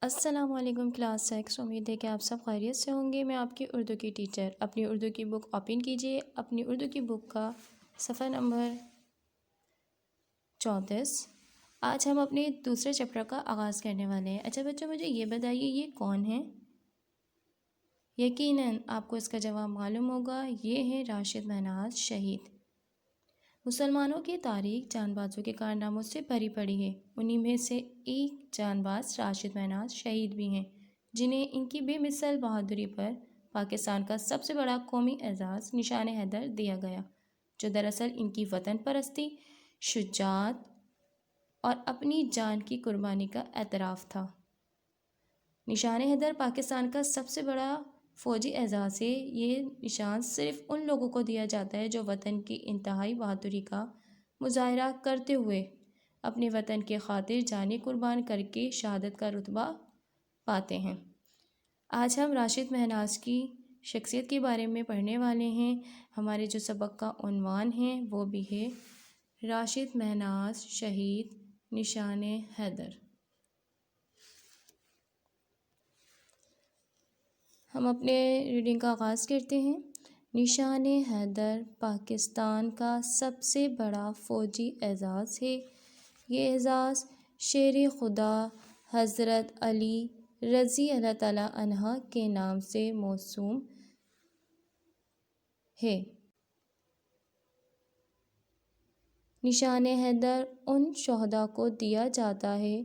السلام علیکم کلاس 6۔ امید ہے کہ آپ سب خیریت سے ہوں گے۔ میں آپ کی اردو کی ٹیچر۔ اپنی اردو کی بک اوپن کیجئے۔ اپنی اردو کی بک کا صفحہ نمبر 34۔ آج ہم اپنے دوسرے چیپٹر کا آغاز کرنے والے ہیں۔ اچھا بچوں، مجھے یہ بتائیے یہ کون ہے؟ یقیناً آپ کو اس کا جواب معلوم ہوگا، یہ ہے راشد مہناز شہید۔ مسلمانوں کی تاریخ جان بازوں کے کارناموں سے بھری پڑی ہے۔ انہی میں سے ایک جان باز راشد مہناز شہید بھی ہیں، جنہیں ان کی بے مثال بہادری پر پاکستان کا سب سے بڑا قومی اعزاز نشان حیدر دیا گیا، جو دراصل ان کی وطن پرستی، شجاعت اور اپنی جان کی قربانی کا اعتراف تھا۔ نشان حیدر پاکستان کا سب سے بڑا فوجی اعزاز ہے۔ یہ نشان صرف ان لوگوں کو دیا جاتا ہے جو وطن کی انتہائی بہادری کا مظاہرہ کرتے ہوئے اپنے وطن کے خاطر جانیں قربان کر کے شہادت کا رتبہ پاتے ہیں۔ آج ہم راشد مہناز کی شخصیت کے بارے میں پڑھنے والے ہیں۔ ہمارے جو سبق کا عنوان ہے وہ بھی ہے راشد مہناز شہید، نشان حیدر۔ ہم اپنے ریڈنگ کا آغاز کرتے ہیں۔ نشان حیدر پاکستان کا سب سے بڑا فوجی اعزاز ہے۔ یہ اعزاز شیر خدا حضرت علی رضی اللہ تعالیٰ عنہ کے نام سے موسوم ہے۔ نشان حیدر ان شہداء کو دیا جاتا ہے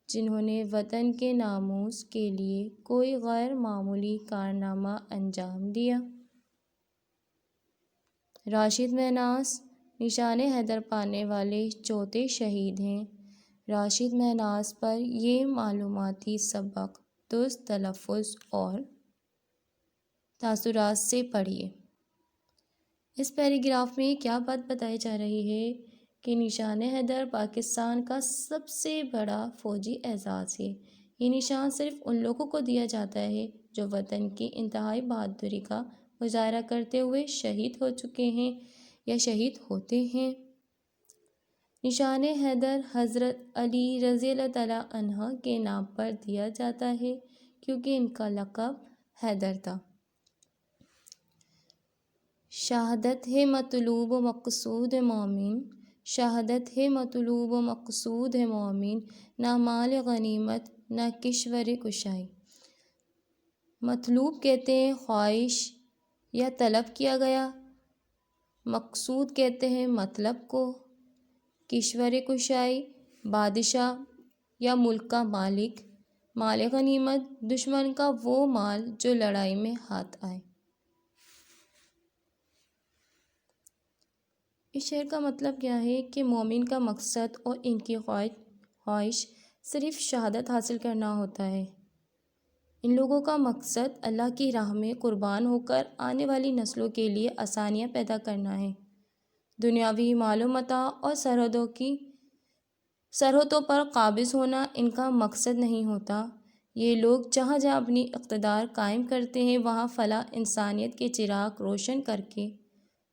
جنہوں نے وطن کے ناموس کے لیے کوئی غیر معمولی کارنامہ انجام دیا۔ راشد مہناز نشان حیدر پانے والے چوتھے شہید ہیں۔ راشد مہناز پر یہ معلوماتی سبق درست تلفظ اور تاثرات سے پڑھیے۔ اس پیراگراف میں کیا بات بتائی جا رہی ہے کہ نشان حیدر پاکستان کا سب سے بڑا فوجی اعزاز ہے۔ یہ نشان صرف ان لوگوں کو دیا جاتا ہے جو وطن کی انتہائی بہادری کا مظاہرہ کرتے ہوئے شہید ہو چکے ہیں یا شہید ہوتے ہیں۔ نشان حیدر حضرت علی رضی اللہ تعالیٰ عنہ کے نام پر دیا جاتا ہے کیونکہ ان کا لقب حیدر تھا۔ شہادت ہے مطلوب و مقصود مومن، شہادت ہے مطلوب و مقصود مومن، نہ مال غنیمت نہ کشور کشائی۔ مطلوب کہتے ہیں خواہش یا طلب کیا گیا، مقصود کہتے ہیں مطلب کو، کشور کشائی بادشاہ یا ملک کا مالک، مال غنیمت دشمن کا وہ مال جو لڑائی میں ہاتھ آئے۔ اس شعر کا مطلب کیا ہے کہ مومن کا مقصد اور ان کی خواہش صرف شہادت حاصل کرنا ہوتا ہے۔ ان لوگوں کا مقصد اللہ کی راہ میں قربان ہو کر آنے والی نسلوں کے لیے آسانیاں پیدا کرنا ہے۔ دنیاوی مال و متاع اور سرحدوں پر قابض ہونا ان کا مقصد نہیں ہوتا۔ یہ لوگ جہاں جہاں اپنی اقتدار قائم کرتے ہیں وہاں فلاح انسانیت کے چراغ روشن کر کے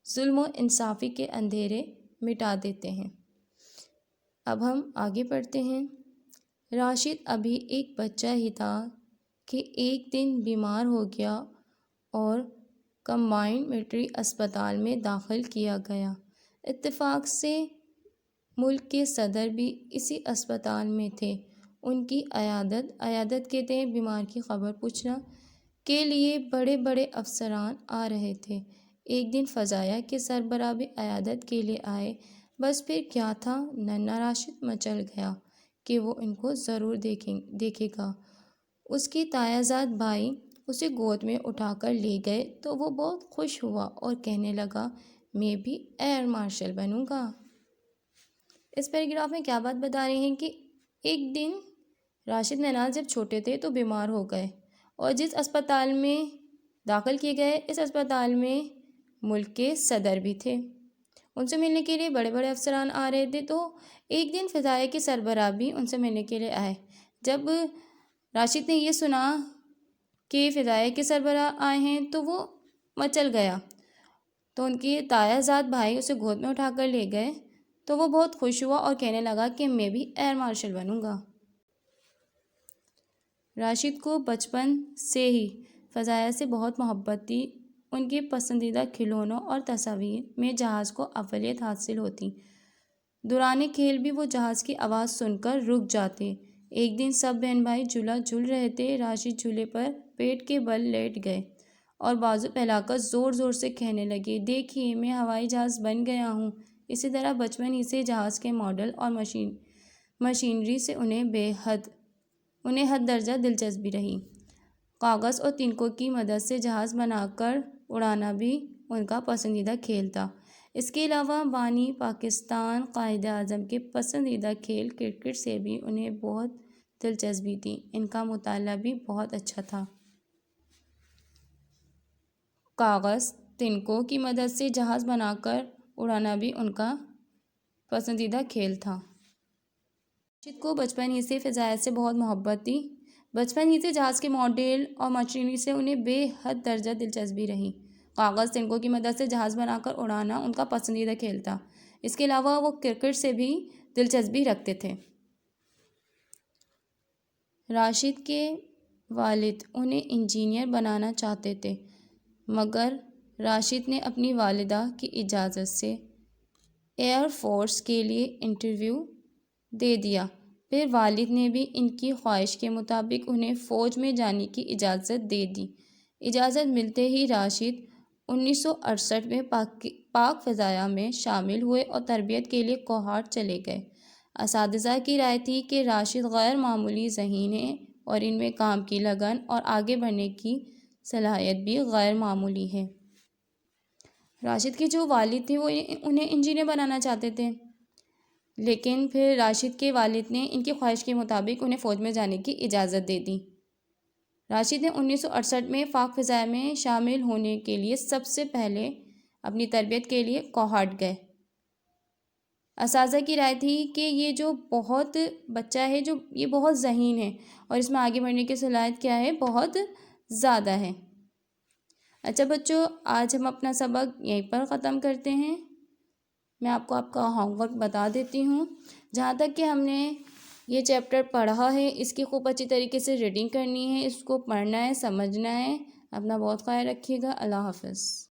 ظلم و انصافی کے اندھیرے مٹا دیتے ہیں۔ اب ہم آگے پڑھتے ہیں۔ راشد ابھی ایک بچہ ہی تھا کہ ایک دن بیمار ہو گیا اور کمبائنڈ ملٹری اسپتال میں داخل کیا گیا۔ اتفاق سے ملک کے صدر بھی اسی اسپتال میں تھے۔ ان کی عیادت کہتے ہیں بیمار کی خبر پوچھنا کے لیے بڑے بڑے افسران آ رہے تھے۔ ایک دن فضائیہ کے سربراہ بھی عیادت کے لیے آئے۔ بس پھر کیا تھا، ننھا راشد مچل گیا کہ وہ ان کو ضرور دیکھے گا۔ اس کے تایہ زاد بھائی اسے گود میں اٹھا کر لے گئے تو وہ بہت خوش ہوا اور کہنے لگا میں بھی ایئر مارشل بنوں گا۔ اس پیراگراف میں کیا بات بتا رہے ہیں کہ ایک دن راشد مہناز جب چھوٹے تھے تو بیمار ہو گئے اور جس اسپتال میں داخل کیے گئے اس اسپتال میں ملک کے صدر بھی تھے۔ ان سے ملنے کے لیے بڑے بڑے افسران آ رہے تھے تو ایک دن فضائیہ کے سربراہ بھی ان سے ملنے کے لیے آئے۔ جب راشد نے یہ سنا کہ فضائیہ کے سربراہ آئے ہیں تو وہ مچل گیا، تو ان کے تایہ زاد بھائی اسے گود میں اٹھا کر لے گئے تو وہ بہت خوش ہوا اور کہنے لگا کہ میں بھی ایئر مارشل بنوں گا۔ راشد کو بچپن سے ہی فضائیہ سے بہت محبت تھی۔ ان کے پسندیدہ کھلونوں اور تصاویر میں جہاز کو اولیت حاصل ہوتی۔ دوران کھیل بھی وہ جہاز کی آواز سن کر رک جاتے۔ ایک دن سب بہن بھائی جھولا جھول رہے تھے۔ راشد جھولے پر پیٹ کے بل لیٹ گئے اور بازو پھیلا کر زور زور سے کہنے لگے، دیکھیے میں ہوائی جہاز بن گیا ہوں۔ اسی طرح بچپن ہی سے جہاز کے ماڈل اور مشینری سے انہیں حد درجہ دلچسپی رہی۔ کاغذ اور تنکوں کی مدد سے جہاز بنا کر اڑانا بھی ان کا پسندیدہ کھیل تھا۔ اس کے علاوہ بانی پاکستان قائد اعظم کے پسندیدہ کھیل کرکٹ سے بھی انہیں بہت دلچسپی تھی۔ ان کا مطالعہ بھی بہت اچھا تھا۔ کاغذ تنکوں کی مدد سے جہاز بنا کر اڑانا بھی ان کا پسندیدہ کھیل تھا۔ راشد کو بچپن ہی سے فضائیہ سے بہت محبت تھی۔ بچپن ہی سے جہاز کے ماڈل اور مشینری سے انہیں بے حد درجہ دلچسپی رہی۔ کاغذ تنکوں کی مدد سے جہاز بنا کر اڑانا ان کا پسندیدہ کھیل تھا۔ اس کے علاوہ وہ کرکٹ سے بھی دلچسپی رکھتے تھے۔ راشد کے والد انہیں انجینئر بنانا چاہتے تھے، مگر راشد نے اپنی والدہ کی اجازت سے ایئر فورس کے لیے انٹرویو دے دیا۔ پھر والد نے بھی ان کی خواہش کے مطابق انہیں فوج میں جانے کی اجازت دے دی۔ اجازت ملتے ہی راشد 1968 میں پاک فضائیہ میں شامل ہوئے اور تربیت کے لیے کوہاٹ چلے گئے۔ اساتذہ کی رائے تھی کہ راشد غیر معمولی ذہین ہیں اور ان میں کام کی لگن اور آگے بڑھنے کی صلاحیت بھی غیر معمولی ہے۔ راشد کے جو والد تھے وہ انہیں انجینئر بنانا چاہتے تھے، لیکن پھر راشد کے والد نے ان کی خواہش کے مطابق انہیں فوج میں جانے کی اجازت دے دی۔ راشد نے 1968 میں پاک فضائیہ میں شامل ہونے کے لیے سب سے پہلے اپنی تربیت کے لیے کوہاٹ گئے۔ اساتذہ کی رائے تھی کہ یہ جو بہت بچہ ہے، جو یہ بہت ذہین ہے اور اس میں آگے بڑھنے کی صلاحیت کیا ہے، بہت زیادہ ہے۔ اچھا بچوں، آج ہم اپنا سبق یہیں پر ختم کرتے ہیں۔ میں آپ کا ہوم ورک بتا دیتی ہوں۔ جہاں تک کہ ہم نے یہ چیپٹر پڑھا ہے، اس کی خوب اچھی طریقے سے ریڈنگ کرنی ہے، اس کو پڑھنا ہے، سمجھنا ہے۔ اپنا بہت خیال رکھیے گا۔ اللہ حافظ۔